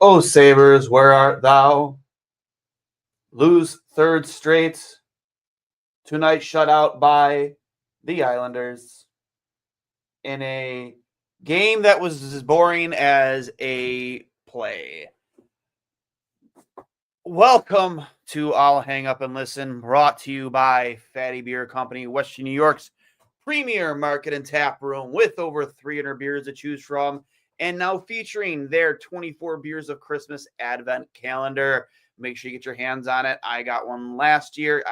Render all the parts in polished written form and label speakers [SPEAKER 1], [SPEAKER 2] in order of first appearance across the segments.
[SPEAKER 1] O Sabres, where art thou? Lose third straight. Tonight shut out by the Islanders in a game that was as boring as a play. Welcome to I'll Hang Up and Listen, brought to you by Fatty Beer Company, Western New York's premier market and tap room with over 300 beers to choose from, and now featuring their 24 Beers of Christmas Advent Calendar. Make sure you get your hands on it. I got one last year.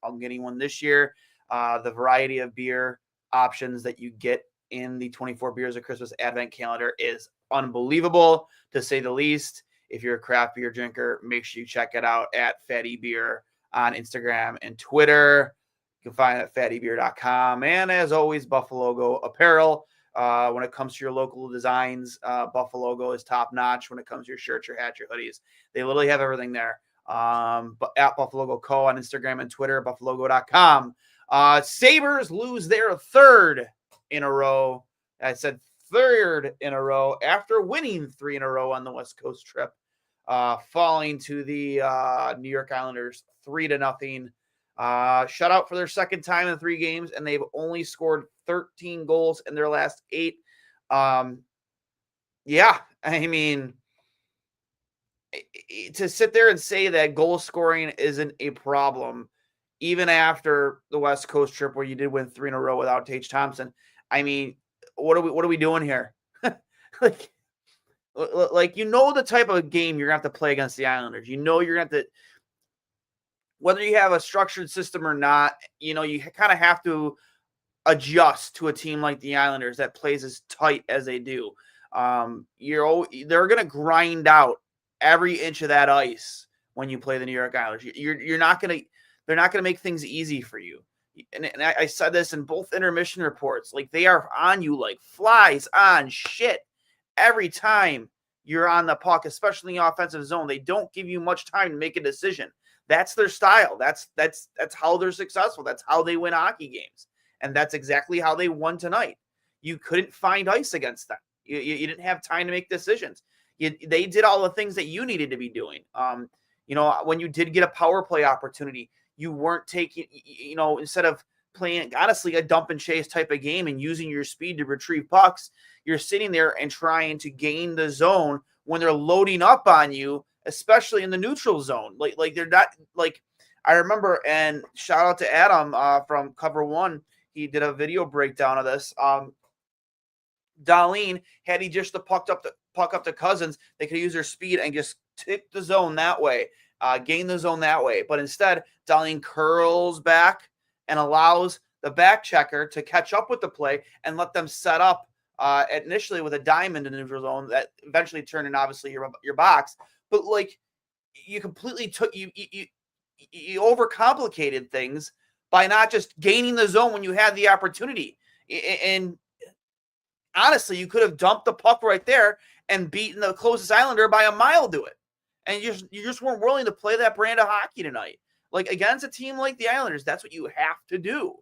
[SPEAKER 1] I'm getting one this year. The variety of beer options that you get in the 24 Beers of Christmas Advent Calendar is unbelievable, to say the least. If you're a craft beer drinker, make sure you check it out at Fatty Beer on Instagram and Twitter. You can find it at fattybeer.com. And as always, Buffalo Go Apparel. When it comes to your local designs, Buffalo Go is top notch when it comes to your shirts, your hats, your hoodies. They literally have everything there. But at Buffalo Go Co on Instagram and Twitter, buffalogo.com. Sabres lose their third in a row. I said third in a row after winning 3 in a row on the West Coast trip, falling to the New York Islanders 3-0. Shutout for their second time in 3 games, and they've only scored 13 goals in their last 8. Yeah, I mean, to sit there and say that goal scoring isn't a problem, even after the West Coast trip where you did win 3 in a row without Tage Thompson, I mean, what are we doing here? like you know the type of game you're gonna have to play against the Islanders. You know you're gonna have to, whether you have a structured system or not, you know, you kind of have to adjust to a team like the Islanders that plays as tight as they do. They're going to grind out every inch of that ice when you play the New York Islanders. They're not going to make things easy for you. And I said this in both intermission reports, like they are on you like flies on shit every time you're on the puck, especially in the offensive zone. They don't give you much time to make a decision. That's their style. That's how they're successful. That's how they win hockey games. And that's exactly how they won tonight. You couldn't find ice against them. You didn't have time to make decisions. They did all the things that you needed to be doing. When you did get a power play opportunity, you weren't taking, instead of playing, honestly, a dump and chase type of game and using your speed to retrieve pucks, you're sitting there and trying to gain the zone when they're loading up on you, especially in the neutral zone. Like they're not, like, I remember, and shout out to Adam from Cover One. He did a video breakdown of this. Duane, had he just the puck up to Cousins, they could use their speed and just tick the zone that way, gain the zone that way. But instead, Duane curls back and allows the back checker to catch up with the play and let them set up initially with a diamond in the neutral zone that eventually turned in, obviously, your box. But like, you completely took you overcomplicated things by not just gaining the zone when you had the opportunity. And honestly, you could have dumped the puck right there and beaten the closest Islander by a mile to it. And you just weren't willing to play that brand of hockey tonight. Like, against a team like the Islanders, that's what you have to do.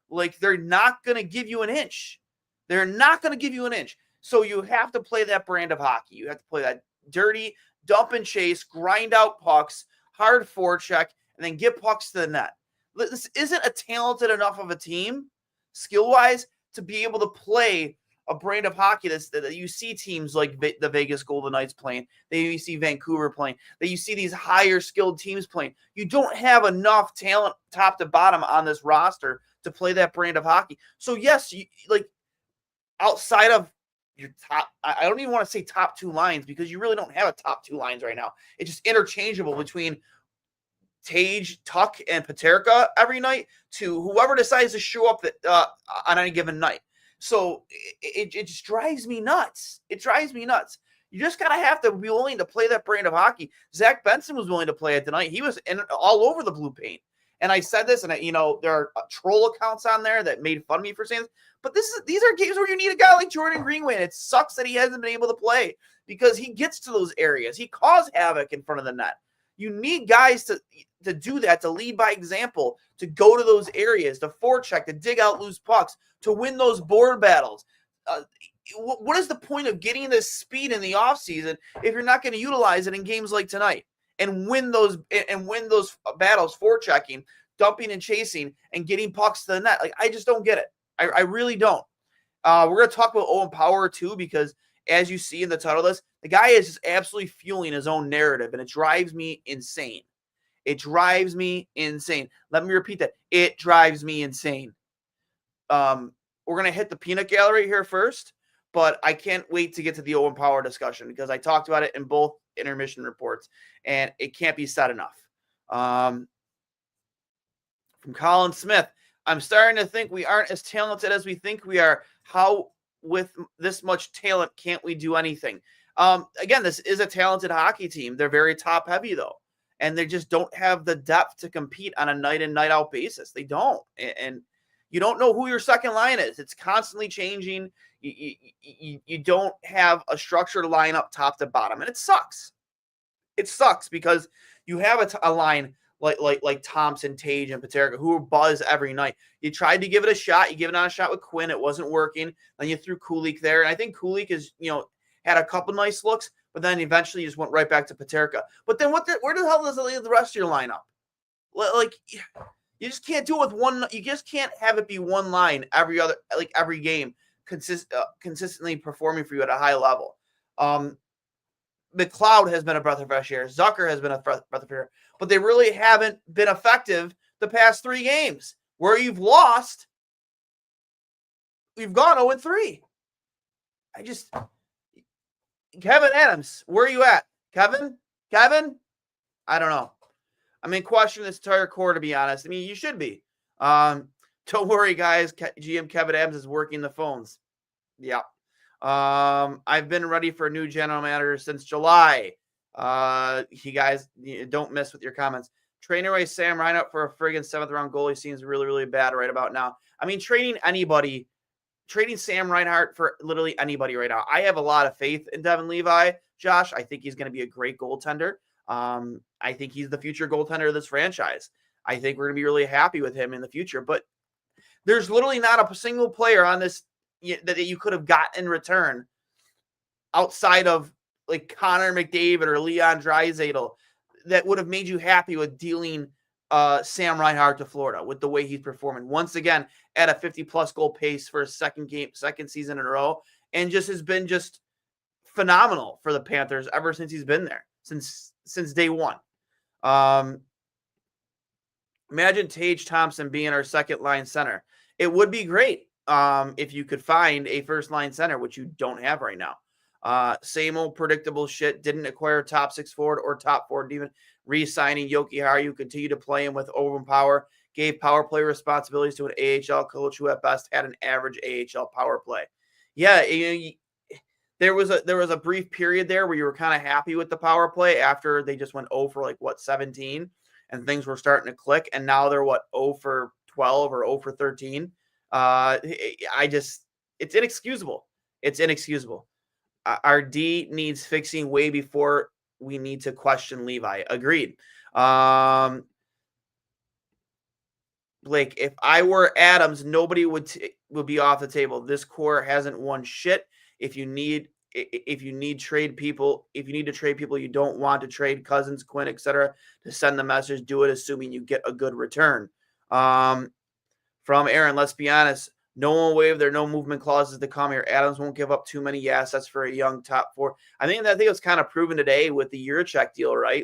[SPEAKER 1] Like, they're not going to give you an inch. They're not going to give you an inch. So you have to play that brand of hockey. You have to play that dirty dump and chase, grind out pucks, hard forecheck, and then get pucks to the net. This isn't a talented enough of a team, skill-wise, to be able to play a brand of hockey that you see teams like the Vegas Golden Knights playing, that you see Vancouver playing, that you see these higher skilled teams playing. You don't have enough talent top to bottom on this roster to play that brand of hockey. So yes, outside of your top, I don't even want to say top 2 lines, because you really don't have a top 2 lines right now. It's just interchangeable between Tage, Tuck, and Paterka every night to whoever decides to show up on any given night. So it just drives me nuts. It drives me nuts. You just got to have to be willing to play that brand of hockey. Zach Benson was willing to play it tonight. He was all over the blue paint. And I said this, and there are troll accounts on there that made fun of me for saying this, but these are games where you need a guy like Jordan Greenway, and it sucks that he hasn't been able to play, because he gets to those areas. He caused havoc in front of the net. You need guys to do that, to lead by example, to go to those areas, to forecheck, to dig out loose pucks, to win those board battles. what is the point of getting this speed in the offseason if you're not going to utilize it in games like tonight and win those battles, forechecking, dumping and chasing, and getting pucks to the net? Like, I just don't get it. I really don't. We're going to talk about Owen Power too, because as you see in the title list, the guy is just absolutely fueling his own narrative, and it drives me insane. It drives me insane. Let me repeat that. It drives me insane. We're going to hit the peanut gallery here first, but I can't wait to get to the Owen Power discussion because I talked about it in both intermission reports, and it can't be said enough. From Colin Smith, I'm starting to think we aren't as talented as we think we are. How, with this much talent, can't we do anything? Again, this is a talented hockey team. They're very top heavy, though, and they just don't have the depth to compete on a night in, night out basis. They don't. And you don't know who your second line is. It's constantly changing. You don't have a structured lineup top to bottom, and it sucks. It sucks because you have a line like Thompson, Tage, and Paterka, who buzz every night. You tried to give it a shot. You give it on a shot with Quinn. It wasn't working. Then you threw Kulik there. And I think Kulik is, had a couple nice looks, but then eventually you just went right back to Paterka. But then where the hell does it leave the rest of your lineup? Like, you just can't do it with one. You just can't have it be one line every game, consistently performing for you at a high level. McLeod has been a breath of fresh air. Zucker has been a breath of air, but they really haven't been effective the past 3 games. Where you've lost, we've gone 0-3. Kevin Adams, where are you at? Kevin? I don't know. I mean, question this entire core, to be honest. I mean, you should be. Don't worry, guys. GM Kevin Adams is working the phones. Yeah. I've been ready for a new general manager since July. You guys don't miss with your comments. Trading away Sam Reinhart for a friggin' 7th round goalie seems really, really bad right about now. I mean, trading Sam Reinhart for literally anybody right now. I have a lot of faith in Devin Levi, Josh. I think he's going to be a great goaltender. I think he's the future goaltender of this franchise. I think we're going to be really happy with him in the future, but there's literally not a single player on this that you could have got in return outside of like Connor McDavid or Leon Draisaitl that would have made you happy with dealing Sam Reinhart to Florida with the way he's performing once again at a 50+ goal pace for his second season in a row, and just has been just phenomenal for the Panthers ever since he's been there since day one. Imagine Tage Thompson being our second line center. It would be great if you could find a first line center, which you don't have right now. Same old predictable shit. Didn't acquire top 6 forward or top forward, even re-signing Yoki Haru. Continue to play him with Owen Power. Gave power play responsibilities to an AHL coach who at best had an average AHL power play. Yeah, there was a brief period there where you were kind of happy with the power play after they just went 0 for 17, and things were starting to click. And now they're 0 for 12 or 0 for 13. It's inexcusable. It's inexcususable. Our D needs fixing way before we need to question Levi. Agreed. Blake, if I were Adams, nobody would be off the table. This core hasn't won shit. If you need to trade people you don't want to trade, Cousins, Quinn, etc., to send the message, do it assuming you get a good return. From Aaron, let's be honest. No one waived their no movement clauses to come here. Adams won't give up too many assets for a young top 4. I think it was kind of proven today with the Juracek deal, right?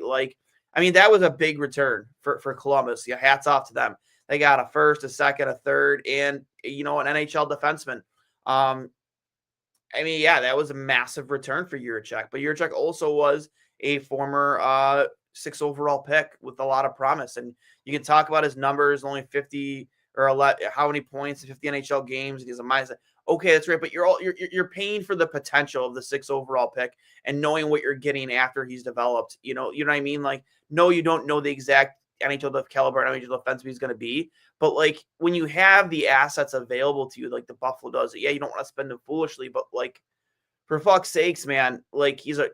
[SPEAKER 1] That was a big return for Columbus. Yeah, hats off to them. They got a first, a second, a third, and an NHL defenseman. That was a massive return for Juracek. But Juracek also was a former 6 overall pick with a lot of promise. And you can talk about his numbers, only 50 or how many points in 50 NHL games. He has a mindset. Okay, that's right. But you're paying for the potential of the 6 overall pick and knowing what you're getting after he's developed. You know what I mean? No, you don't know the exact NHL caliber NHL defenseman he's going to be. But when you have the assets available to you, like the Buffalo does, you don't want to spend them foolishly. But for fuck's sakes, man, he's a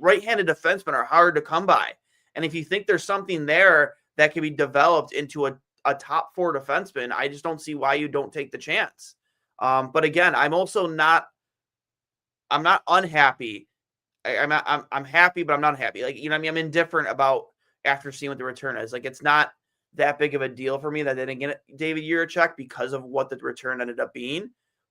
[SPEAKER 1] right-handed defenseman are hard to come by. And if you think there's something there that can be developed into a top 4 defenseman, I just don't see why you don't take the chance. But again, I'm also not I'm not unhappy. I'm happy, but I'm not happy. Like, you know what I mean? I'm indifferent about after seeing what the return is. Like, it's not that big of a deal for me that they didn't get David Jiricek because of what the return ended up being.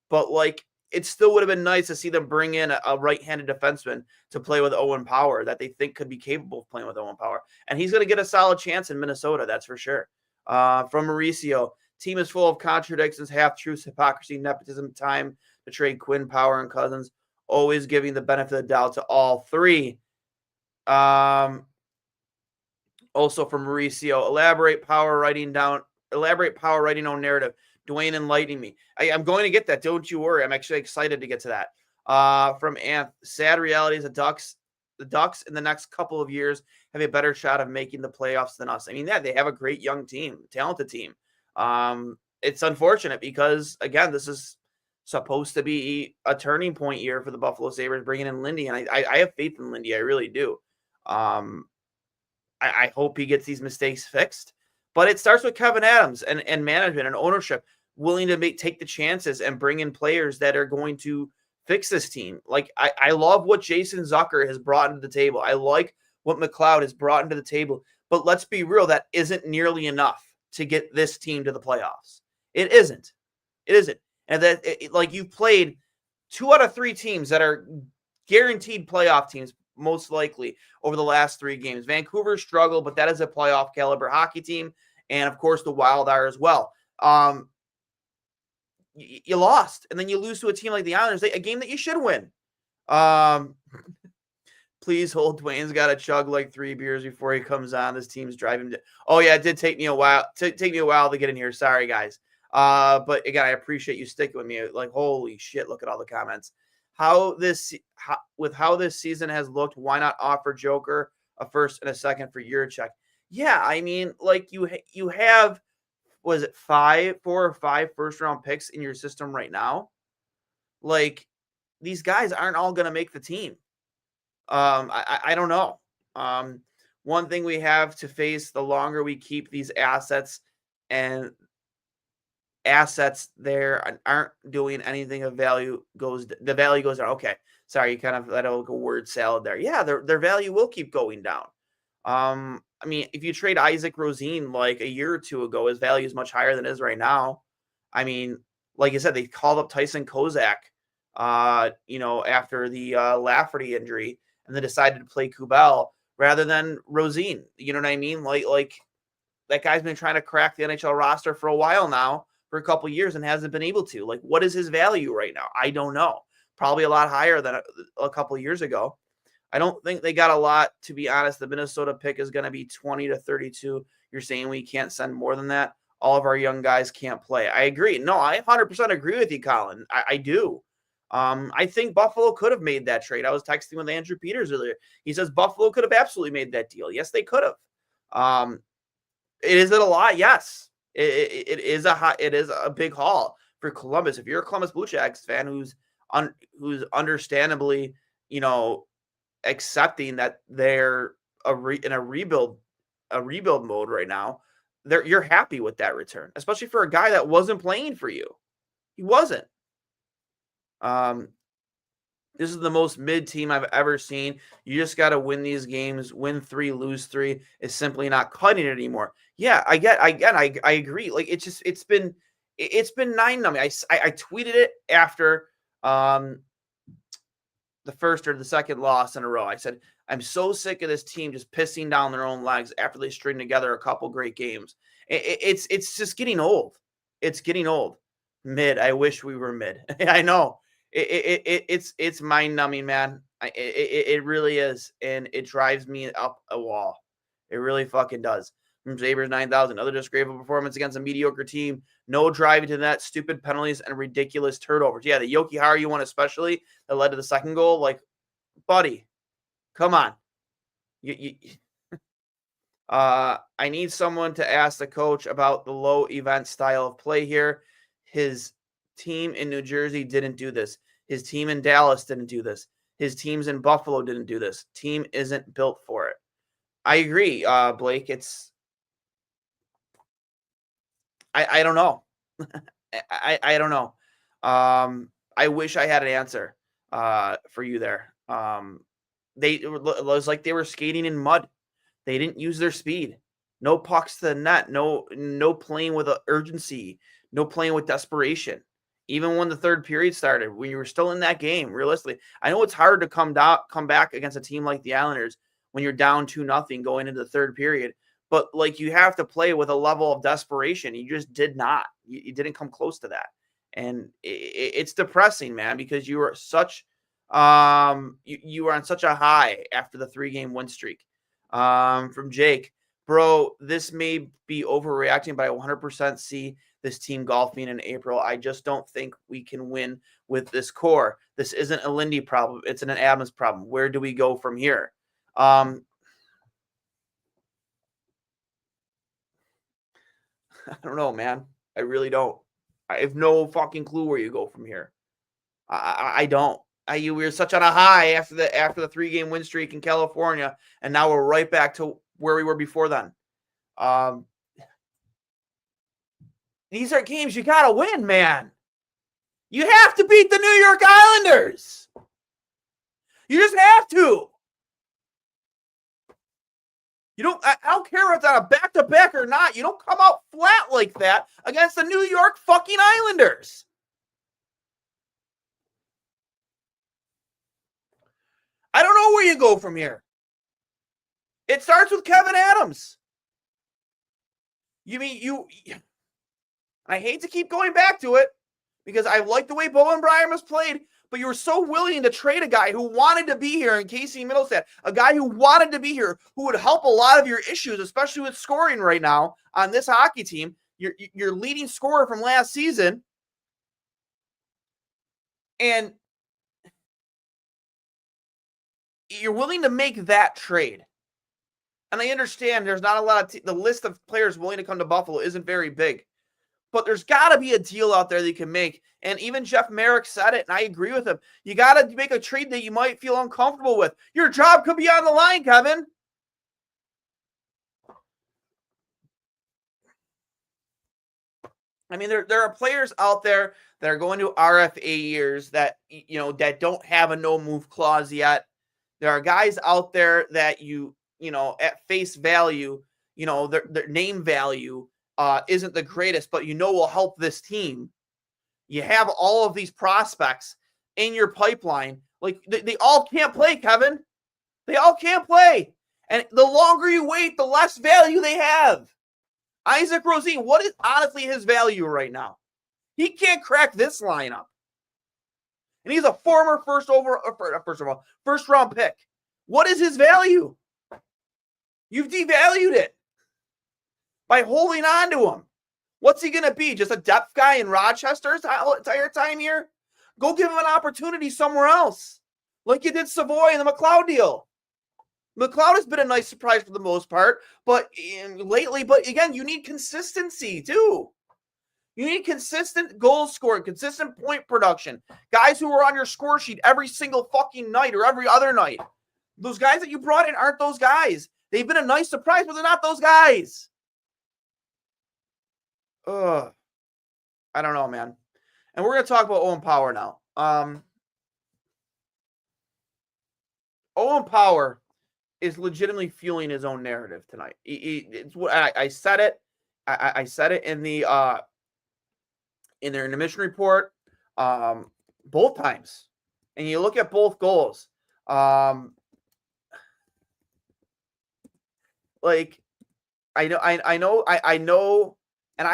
[SPEAKER 1] But like, it still would have been nice to see them bring in a right-handed defenseman to play with Owen Power that they think could be capable of playing with Owen Power. And he's going to get a solid chance in Minnesota, that's for sure. From Mauricio, team is full of contradictions, half-truths, hypocrisy, nepotism, time to trade Quinn, Power, and Cousins. Always giving the benefit of the doubt to all three. Also from Mauricio, elaborate power writing on narrative. Duane enlightening me. I'm going to get that. Don't you worry. I'm actually excited to get to that. From Anth, sad reality is the Ducks in the next couple of years have a better shot of making the playoffs than us. I mean, yeah, they have a great young team, talented team. It's unfortunate because, again, this is supposed to be a turning point year for the Buffalo Sabres, bringing in Lindy, and I have faith in Lindy. I really do. I hope he gets these mistakes fixed, but it starts with Kevin Adams and management and ownership willing to take the chances and bring in players that are going to fix this team. Like, I love what Jason Zucker has brought into the table. I like what McLeod has brought into the table, but let's be real, that isn't nearly enough to get this team to the playoffs. It isn't. It isn't. And like, you've played 2 out of 3 teams that are guaranteed playoff teams, most likely, over the last 3 games. Vancouver struggled, but that is a playoff caliber hockey team. And of course, the Wild are as well. You lost, and then you lose to a team like the Islanders, a game that you should win. Please hold. Duane's got to chug like 3 beers before he comes on. This team's driving. Oh yeah, it did take me a while. Take me a while to get in here. Sorry, guys. But again, I appreciate you sticking with me. Like, holy shit, look at all the comments. With how this season has looked, why not offer Joker a first and a second for Jiricek? Yeah, I mean, like, you have, was it 4 or 5 first round picks in your system right now? Like, these guys aren't all going to make the team. I don't know. One thing we have to face, the longer we keep these assets there and aren't doing anything of value, the value goes down. Okay, sorry, you kind of let out a word salad there. Yeah, their value will keep going down. I mean, if you trade Isaac Rosén like a year or 2 ago, his value is much higher than it is right now. I mean, like I said, they called up Tyson Kozak, after the Lafferty injury, and they decided to play Kubel rather than Rosén. You know what I mean? Like that guy's been trying to crack the NHL roster for a while now, for a couple years, and hasn't been able to. Like, what is his value right now? I don't know. Probably a lot higher than a couple years ago. I don't think they got a lot, to be honest. The Minnesota pick is going to be 20 to 32. You're saying we can't send more than that? All of our young guys can't play. I agree. No, I 100% agree with you, Colin. I do. I think Buffalo could have made that trade. I was texting with Andrew Peters earlier. He says Buffalo could have absolutely made that deal. Yes, they could have. Is it a lot? Yes. It is a big haul for Columbus. If you're a Columbus Blue Jackets fan who's understandably, accepting that they're in a rebuild mode right now, you're happy with that return, especially for a guy that wasn't playing for you. He wasn't. This is the most mid team I've ever seen. You just got to win these games. Win 3, lose 3 is simply not cutting it anymore. Yeah, I agree. Like, it's been 9 numbing. I tweeted it after the first or the second loss in a row. I said, I'm so sick of this team just pissing down their own legs after they string together a couple great games. It's just getting old. It's getting old. Mid. I wish we were mid. I know. It's mind numbing, man. It really is, and it drives me up a wall. It really fucking does. From Sabres 9,000, another disgraceful performance against a mediocre team. No driving to that, stupid penalties and ridiculous turnovers. Yeah, the Yoki Haru one especially that led to the second goal. Like, buddy, come on. I need someone to ask the coach about the low event style of play here. His team in New Jersey didn't do this. His team in Dallas didn't do this. His teams in Buffalo didn't do this. Team isn't built for it. I agree, Blake. I don't know. I don't know. I wish I had an answer. for you there. It was like they were skating in mud. They didn't use their speed. No pucks to the net. No playing with urgency. No playing with desperation. Even when the third period started, when you were still in that game, realistically, I know it's hard to come back against a team like the Islanders when you're down 2-0 going into the third period. But like you have to play with a level of desperation. You just did not. You didn't come close to that, and it's depressing, man, because you were you were on such a high after the 3-game win streak. From Jake, bro, this may be overreacting, but I 100% see this team golfing in April. I just don't think we can win with this core. This isn't a Lindy problem. It's an Adams problem. Where do we go from here? I don't know, man. I really don't. I have no fucking clue where you go from here. I don't. We were such on a high after the 3-game win streak in California, and now we're right back to where we were before then. These are games you gotta win, man. You have to beat the New York Islanders. You just have to. You don't. I don't care if it's on a back-to-back or not. You don't come out flat like that against the New York fucking Islanders. I don't know where you go from here. It starts with Kevin Adams. I hate to keep going back to it because I like the way Bowen Bryant has played, but you were so willing to trade a guy who wanted to be here in Casey Middlestat, a guy who wanted to be here, who would help a lot of your issues, especially with scoring right now on this hockey team. Your leading scorer from last season. And you're willing to make that trade. And I understand there's not a lot of the list of players willing to come to Buffalo isn't very big. But there's got to be a deal out there that you can make. And even Jeff Merrick said it, and I agree with him. You got to make a trade that you might feel uncomfortable with. Your job could be on the line, Kevin. I mean, there are players out there that are going to RFA years that, that don't have a no-move clause yet. There are guys out there that at face value, their name value isn't the greatest, but will help this team. You have all of these prospects in your pipeline. Like, they all can't play, Kevin. They all can't play. And the longer you wait, the less value they have. Isaac Rosén, what is honestly his value right now? He can't crack this lineup. And he's a former first round pick. What is his value? You've devalued it by holding on to him. What's he going to be? Just a depth guy in Rochester's entire time here? Go give him an opportunity somewhere else, like you did Savoy in the McLeod deal. McLeod has been a nice surprise for the most part, but again, you need consistency too. You need consistent goal scoring, consistent point production. Guys who are on your score sheet every single fucking night or every other night. Those guys that you brought in aren't those guys. They've been a nice surprise, but they're not those guys. I don't know, man. And we're going to talk about Owen Power now. Owen Power is legitimately fueling his own narrative tonight. I said it. I said it in their intermission report both times. And you look at both goals. I know. And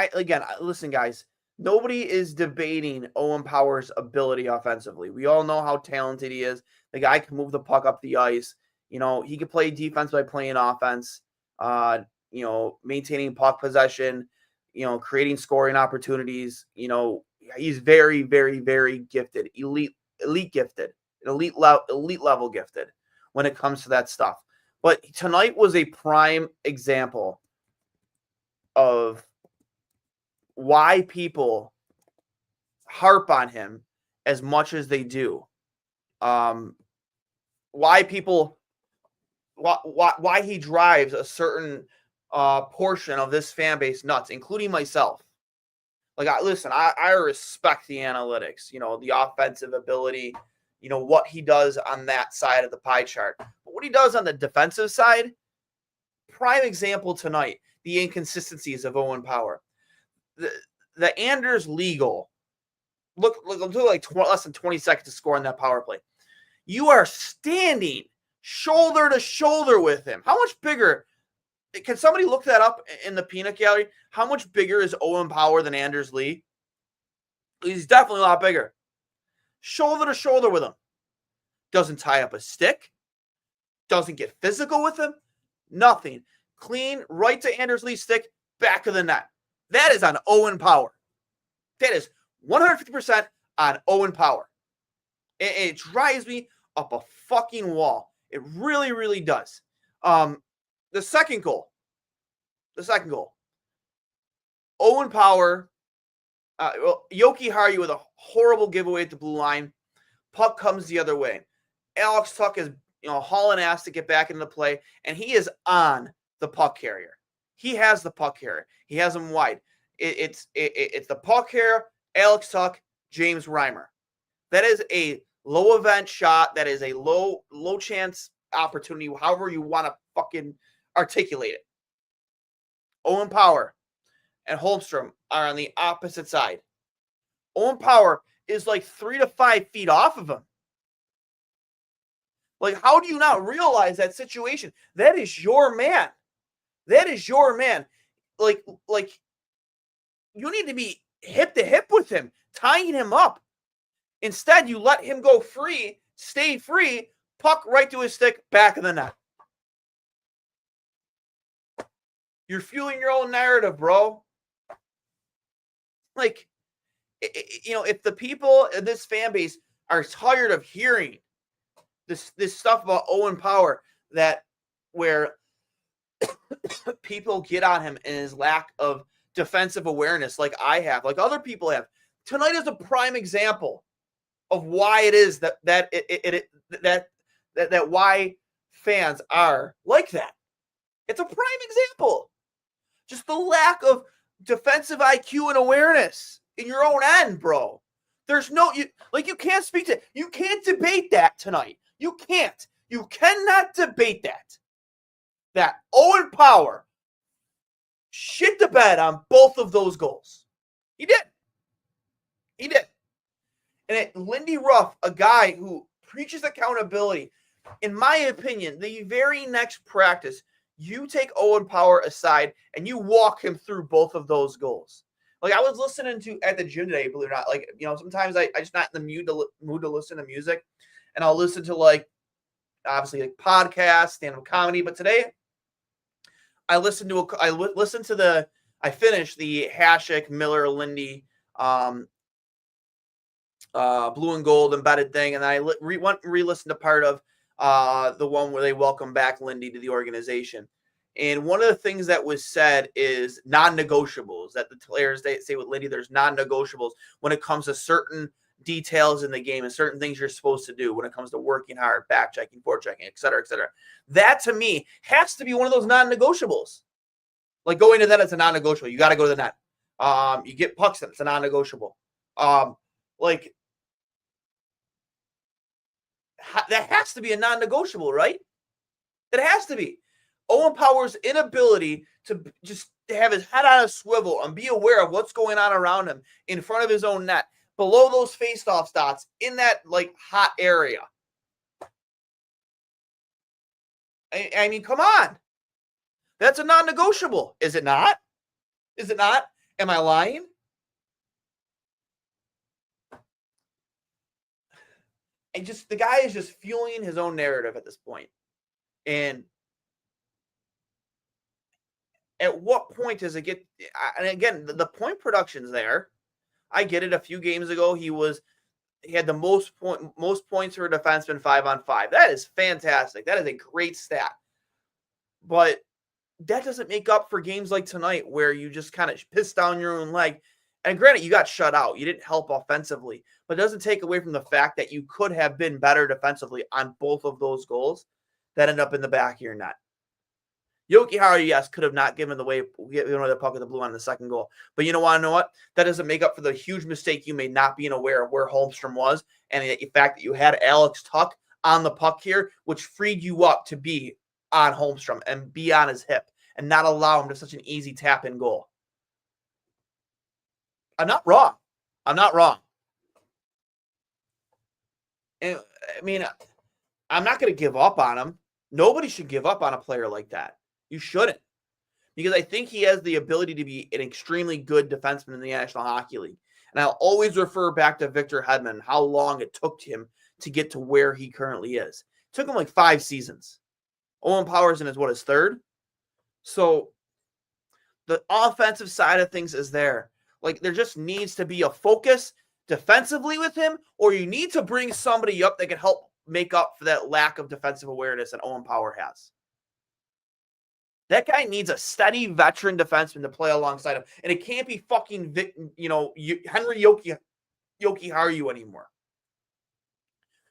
[SPEAKER 1] listen, guys, nobody is debating Owen Power's ability offensively. We all know how talented he is. The guy can move the puck up the ice. He can play defense by playing offense, maintaining puck possession, creating scoring opportunities. He's very, very, very gifted, elite gifted, elite level gifted when it comes to that stuff. But tonight was a prime example of why people harp on him as much as they do. Why he drives a certain portion of this fan base nuts, including myself. I respect the analytics, the offensive ability, what he does on that side of the pie chart. But what he does on the defensive side, prime example tonight, the inconsistencies of Owen Power. The Anders legal, look it took like less than 20 seconds to score on that power play. You are standing shoulder to shoulder with him. How much bigger? Can somebody look that up in the peanut gallery? How much bigger is Owen Power than Anders Lee? He's definitely a lot bigger. Shoulder to shoulder with him. Doesn't tie up a stick. Doesn't get physical with him. Nothing. Clean, right to Anders Lee's stick, back of the net. That is on Owen Power. That is 150% on Owen Power. It drives me up a fucking wall. It really, really does. The second goal. Owen Power, Yoki Haru with a horrible giveaway at the blue line. Puck comes the other way. Alex Tuch is hauling ass to get back into play, and he is on the puck carrier. He has the puck carrier. He has him wide. It's the puck carrier, Alex Tuch, James Reimer. That is a low event shot. That is a low chance opportunity, however you want to fucking articulate it. Owen Power and Holmstrom are on the opposite side. Owen Power is like 3 to 5 feet off of him. Like, how do you not realize that situation? That is your man. That is your man. Like you need to be hip to hip with him, tying him up. Instead, you let him go free, stay free, puck right to his stick, back of the net. You're fueling your own narrative, bro. Like, if the people in this fan base are tired of hearing this stuff about Owen Power, where people get on him and his lack of defensive awareness, like I have, like other people have. Tonight is a prime example of why it is that why fans are like that. It's a prime example. Just the lack of defensive IQ and awareness in your own end, bro. There's you can't speak to, you can't debate that tonight. You can't. You cannot debate that. That Owen Power shit the bed on both of those goals. He did. And Lindy Ruff, a guy who preaches accountability, in my opinion, the very next practice, you take Owen Power aside and you walk him through both of those goals. Like, I was listening to at the gym today, believe it or not. Sometimes I just not in the mood to listen to music, and I'll listen to obviously podcasts, stand-up comedy. But today, I finished the Hasek, Miller, Lindy, blue and gold embedded thing, and I re-listened to part of the one where they welcome back Lindy to the organization. And one of the things that was said is non-negotiables, that the players, they say with Lindy, there's non-negotiables when it comes to certain details in the game and certain things you're supposed to do when it comes to working hard, back checking, forward checking, et cetera, et cetera. That, to me, has to be one of those non-negotiables. Like, going to that, it's a non-negotiable. You got to go to the net. You get pucks in, it's a non-negotiable. That has to be a non-negotiable, right? It has to be. Owen Power's inability to just have his head on a swivel and be aware of what's going on around him in front of his own net, below those face-off dots, in that hot area. I mean, come on. That's a non-negotiable. Is it not? Is it not? Am I lying? The guy is just fueling his own narrative at this point. And at what point does it get? And again, the point production's there. I get it. A few games ago, he had the most points for a defenseman 5-on-5. That is fantastic. That is a great stat. But that doesn't make up for games like tonight where you just kind of piss down your own leg. And granted, you got shut out. You didn't help offensively. But it doesn't take away from the fact that you could have been better defensively on both of those goals that end up in the back of your net. Jokiharju, yes, could have not given away the puck with the blue on the second goal. But you know what? That doesn't make up for the huge mistake you made not being aware of where Holmstrom was and the fact that you had Alex Tuch on the puck here, which freed you up to be on Holmstrom and be on his hip and not allow him to such an easy tap-in goal. I'm not wrong. I'm not wrong. And, I mean, I'm not going to give up on him. Nobody should give up on a player like that. You shouldn't. Because I think he has the ability to be an extremely good defenseman in the National Hockey League. And I'll always refer back to Victor Hedman, how long it took him to get to where he currently is. It took him like 5 seasons. Owen Power's in his third? So the offensive side of things is there. Like, there just needs to be a focus defensively with him, or you need to bring somebody up that can help make up for that lack of defensive awareness that Owen Power has. That guy needs a steady veteran defenseman to play alongside him. And it can't be fucking, Henry Jokiharju anymore.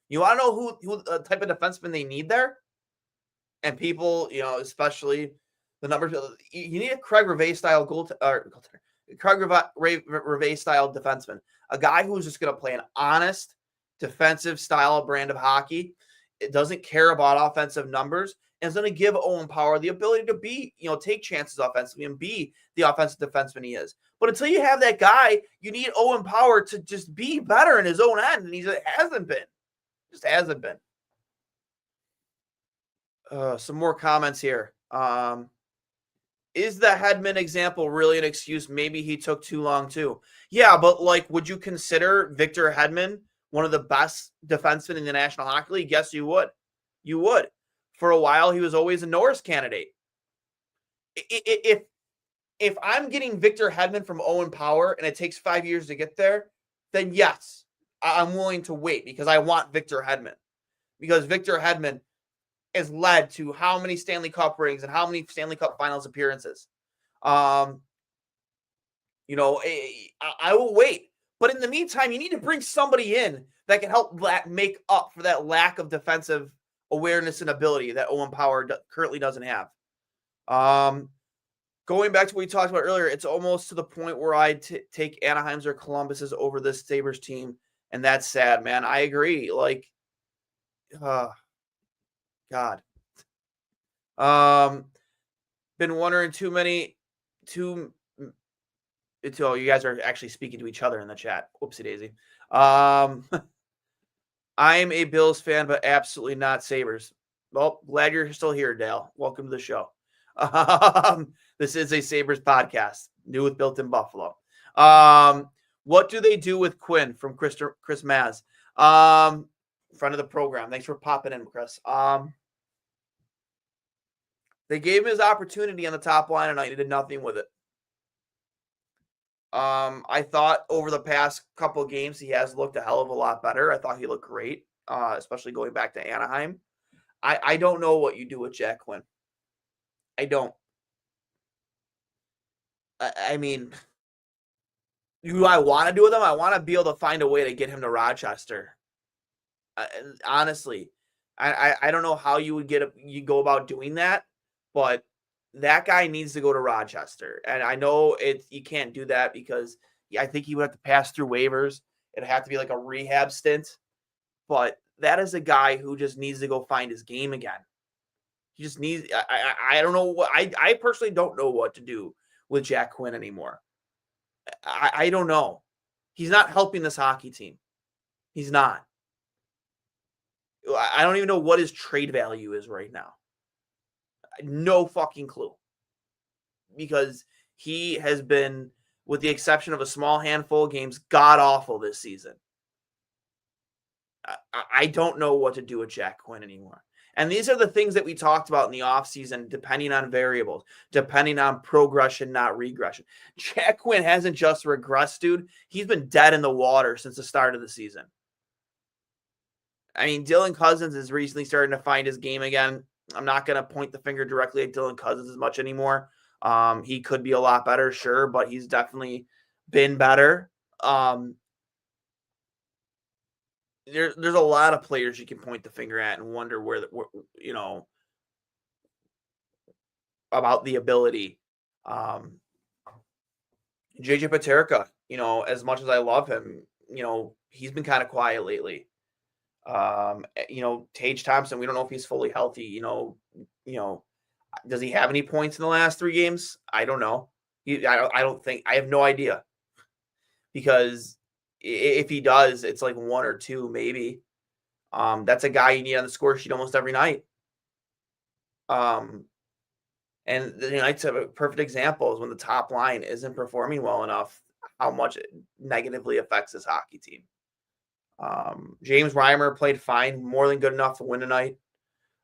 [SPEAKER 1] You want to know who type of defenseman they need there? And people, especially the numbers, you need a Craig Rivet style Rivet style defenseman. A guy who's just going to play an honest defensive style brand of hockey. It doesn't care about offensive numbers. And is going to give Owen Power the ability to be, take chances offensively and be the offensive defenseman he is. But until you have that guy, you need Owen Power to just be better in his own end. And he hasn't been. Just hasn't been. Some more comments here. Is the Hedman example really an excuse? Maybe he took too long too. Yeah, but would you consider Victor Hedman one of the best defensemen in the National Hockey League? Yes, you would. You would. For a while, he was always a Norris candidate. If I'm getting Victor Hedman from Owen Power and it takes 5 years to get there, then yes, I'm willing to wait because I want Victor Hedman. Because Victor Hedman has led to how many Stanley Cup rings and how many Stanley Cup Finals appearances. I will wait. But in the meantime, you need to bring somebody in that can help make up for that lack of defensive awareness and ability that Owen Power currently doesn't have. Going back to what we talked about earlier, it's almost to the point where I take Anaheim's or Columbus's over this Sabres team, and that's sad, man. I agree. God. Been wondering you guys are actually speaking to each other in the chat. Whoopsie daisy. I'm a Bills fan, but absolutely not Sabres. Well, glad you're still here, Dale. Welcome to the show. This is a Sabres podcast, new with Built in Buffalo. What do they do with Quinn from Chris Maz? Friend of the program. Thanks for popping in, Chris. They gave him his opportunity on the top line, and he did nothing with it. I thought over the past couple of games, he has looked a hell of a lot better. I thought he looked great, especially going back to Anaheim. I don't know what you do with Jack Quinn. I don't. I mean, do I want to do with him? I want to be able to find a way to get him to Rochester. Honestly, I don't know how you go about doing that, but that guy needs to go to Rochester. And I know you can't do that because I think he would have to pass through waivers. It'd have to be like a rehab stint. But that is a guy who just needs to go find his game again. He just needs I don't know what I personally don't know what to do with Jack Quinn anymore. I don't know. He's not helping this hockey team. He's not. I don't even know what his trade value is right now. No fucking clue. Because he has been, with the exception of a small handful of games, god-awful this season. I don't know what to do with Jack Quinn anymore. And these are the things that we talked about in the offseason, depending on variables, depending on progression, not regression. Jack Quinn hasn't just regressed, dude. He's been dead in the water since the start of the season. I mean, Dylan Cousins is recently starting to find his game again. I'm not going to point the finger directly at Dylan Cousins as much anymore. He could be a lot better, sure, but he's definitely been better. There's a lot of players you can point the finger at and wonder where about the ability. JJ Paterka, as much as I love him, he's been kind of quiet lately. Tage Thompson, we don't know if he's fully healthy. Does he have any points in the last 3 games? I don't know. I don't think. I have no idea, because if he does, it's like 1 or 2 maybe. That's a guy you need on the score sheet almost every night. And the Knights have a perfect example is when the top line isn't performing well enough, how much it negatively affects this hockey team. James Reimer played fine, more than good enough to win tonight.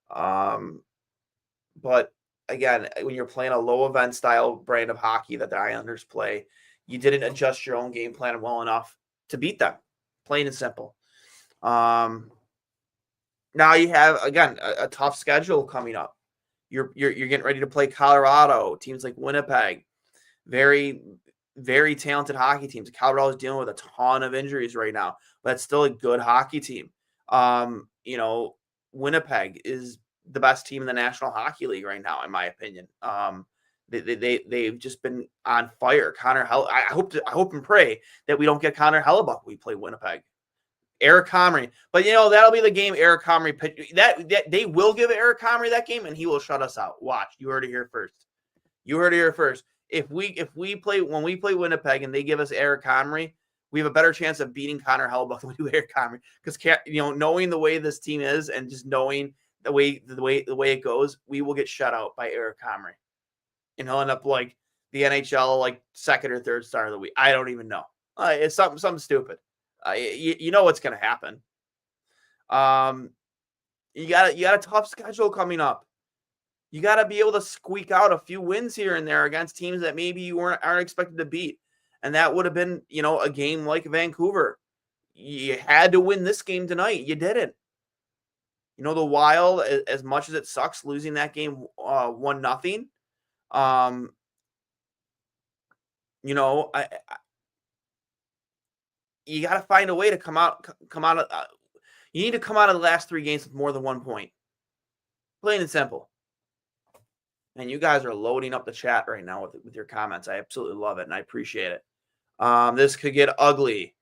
[SPEAKER 1] But again, when you're playing a low event style brand of hockey that the Islanders play, you didn't adjust your own game plan well enough to beat them. Plain and simple. Now you have, again, a tough schedule coming up. You're getting ready to play Colorado, teams like Winnipeg, very, very talented hockey teams. Colorado is dealing with a ton of injuries right now, but it's still a good hockey team. Winnipeg is the best team in the National Hockey League right now, in my opinion. They've just been on fire. I hope and pray that we don't get Connor Hellebuck when we play Winnipeg. Eric Comrie, but that'll be the game. Eric Comrie that they will give Eric Comrie that game, and he will shut us out. Watch, you heard it here first. If we play Winnipeg and they give us Eric Comrie, we have a better chance of beating Connor Hellebuck than we do Eric Comrie, because knowing the way this team is and just knowing the way it goes, we will get shut out by Eric Comrie, and he'll end up like the NHL like 2nd or 3rd star of the week. I don't even know. It's something stupid. You know what's going to happen. You got a tough schedule coming up. You got to be able to squeak out a few wins here and there against teams that maybe you aren't expected to beat. And that would have been, a game like Vancouver. You had to win this game tonight. You didn't. The Wild, as much as it sucks losing that game 1-0, you got to find a way to come out of. You need to come out of the last 3 games with more than 1 point. Plain and simple. And you guys are loading up the chat right now with your comments. I absolutely love it, and I appreciate it. This could get ugly.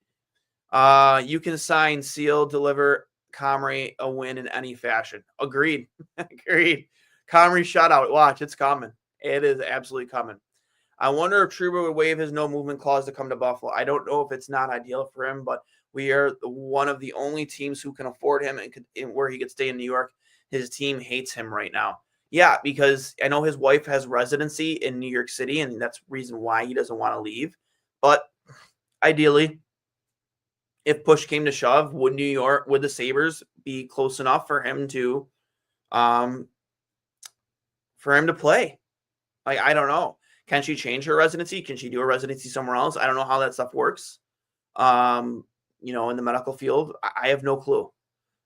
[SPEAKER 1] You can sign, seal, deliver Comrie a win in any fashion. Agreed. Agreed. Comrie shutout. Watch, it's coming. It is absolutely coming. I wonder if Trouba would waive his no movement clause to come to Buffalo. I don't know if it's not ideal for him, but we are one of the only teams who can afford him and where he could stay in New York. His team hates him right now. Yeah, because I know his wife has residency in New York City, and that's the reason why he doesn't want to leave. But ideally, if push came to shove, would the Sabres be close enough for him to play? Like, I don't know. Can she change her residency? Can she do a residency somewhere else? I don't know how that stuff works. In the medical field, I have no clue.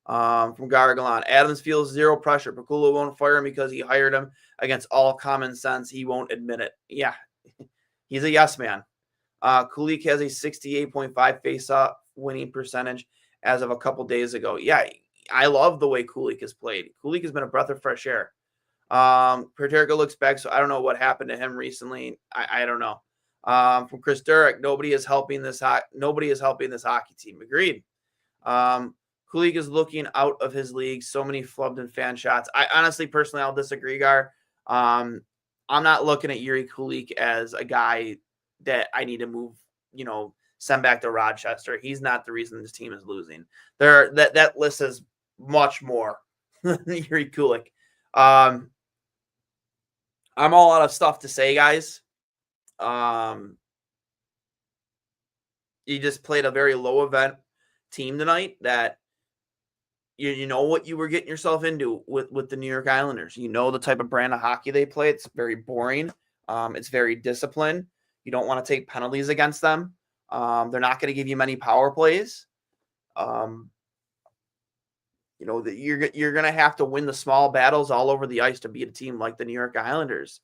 [SPEAKER 1] From Gargalon, Adams feels zero pressure. Pakula won't fire him because he hired him. Against all common sense, he won't admit it. Yeah, he's a yes man. Kulik has a 68.5 face-off winning percentage as of a couple days ago. Yeah, I love the way Kulik has played. Kulik has been a breath of fresh air. Paterka looks back, so I don't know what happened to him recently. I don't know. From Chris Durek, nobody is helping this hockey team. Agreed. Kulik is looking out of his league. So many flubbed and fan shots. I honestly, personally, I'll disagree, Gar. I'm not looking at Yuri Kulik as a guy that I need to move, send back to Rochester. He's not the reason this team is losing. That list is much more than Yuri Kulik. I'm all out of stuff to say, guys. You just played a very low event team tonight that you know what you were getting yourself into with the New York Islanders. You know the type of brand of hockey they play. It's very boring. It's very disciplined. You don't want to take penalties against them. They're not going to give you many power plays. That you're going to have to win the small battles all over the ice to beat a team like the New York Islanders.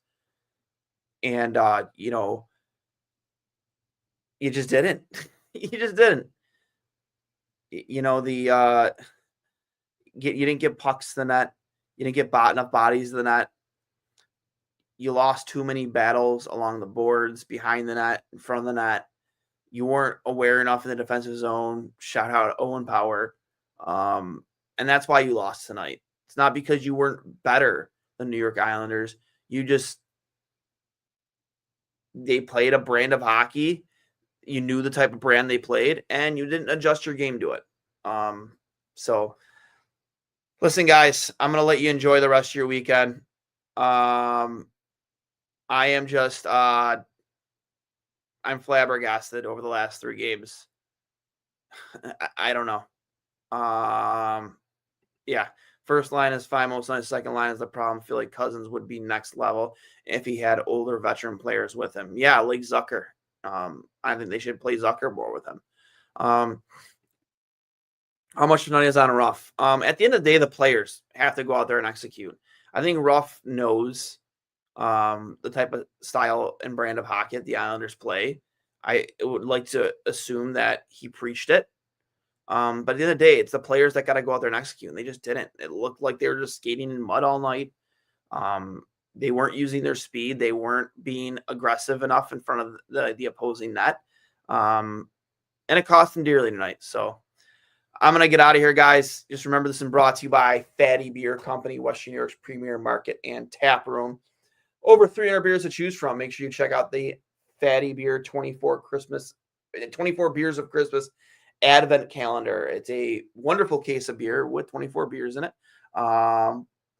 [SPEAKER 1] And, you just didn't. You just didn't. You didn't get pucks to the net. You didn't get enough bodies to the net. You lost too many battles along the boards, behind the net, in front of the net. You weren't aware enough in the defensive zone. Shout out Owen Power. And that's why you lost tonight. It's not because you weren't better than New York Islanders. They played a brand of hockey. You knew the type of brand they played, and you didn't adjust your game to it. So listen, guys, I'm going to let you enjoy the rest of your weekend. I am just, I'm flabbergasted over the last 3 games. I don't know. Yeah. First line is fine. Most nice. Second line is the problem. I feel like Cousins would be next level if he had older veteran players with him. Yeah, like Zucker. I think they should play Zucker more with him. How much tonight is on Ruff? At the end of the day, the players have to go out there and execute. I think Ruff knows the type of style and brand of hockey that the Islanders play. I would like to assume that he preached it. But at the end of the day, it's the players that got to go out there and execute, and they just didn't. It looked like they were just skating in mud all night. They weren't using their speed. They weren't being aggressive enough in front of the opposing net. And it cost them dearly tonight. So I'm going to get out of here, guys. Just remember this is brought to you by Fatty Beer Company, Western New York's premier market and tap room. Over 300 beers to choose from. Make sure you check out the Fatty Beer 24 Beers of Christmas Advent calendar. It's a wonderful case of beer with 24 beers in it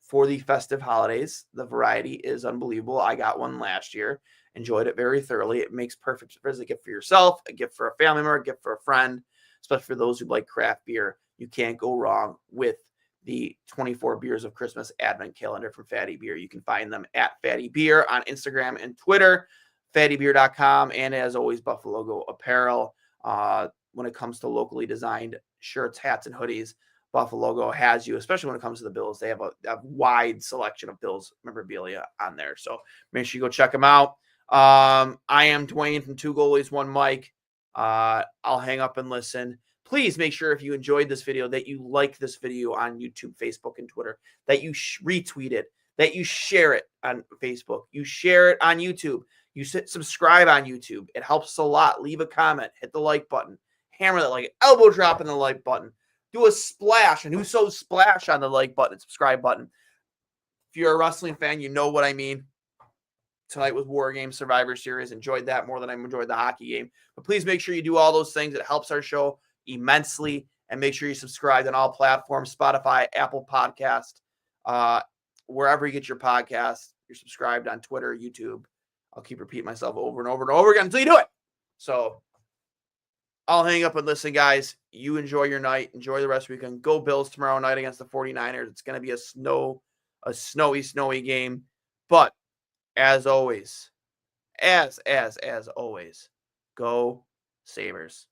[SPEAKER 1] for the festive holidays. The variety is unbelievable. I got one last year. Enjoyed it very thoroughly. It makes perfect as a gift for yourself, a gift for a family member, a gift for a friend, especially for those who like craft beer. You can't go wrong with the 24 Beers of Christmas Advent calendar from Fatty Beer. You can find them at Fatty Beer on Instagram and Twitter, fattybeer.com, and as always, Buffalo Go Apparel. When it comes to locally designed shirts, hats, and hoodies, Buffalo Go has you, especially when it comes to the Bills. They have a wide selection of Bills memorabilia on there. So make sure you go check them out. I am Duane from Two Goalies, One Mic. I'll hang up and listen. Please make sure if you enjoyed this video that you like this video on YouTube, Facebook, and Twitter, that you retweet it, that you share it on Facebook, you share it on YouTube, you subscribe on YouTube. It helps a lot. Leave a comment, hit the like button, hammer that like elbow drop in the like button, do a splash, and who so splash on the like button, subscribe button. If you're a wrestling fan, you know what I mean. Tonight was War Games Survivor Series. Enjoyed that more than I enjoyed the hockey game. But please make sure you do all those things. It helps our show immensely. And make sure you subscribe on all platforms, Spotify, Apple Podcast, wherever you get your podcasts. You're subscribed on Twitter, YouTube. I'll keep repeating myself over and over and over again until you do it. So I'll hang up and listen, guys. You enjoy your night. Enjoy the rest of the weekend. Go Bills tomorrow night against the 49ers. It's going to be a snowy game. But as always, as always, go Sabres.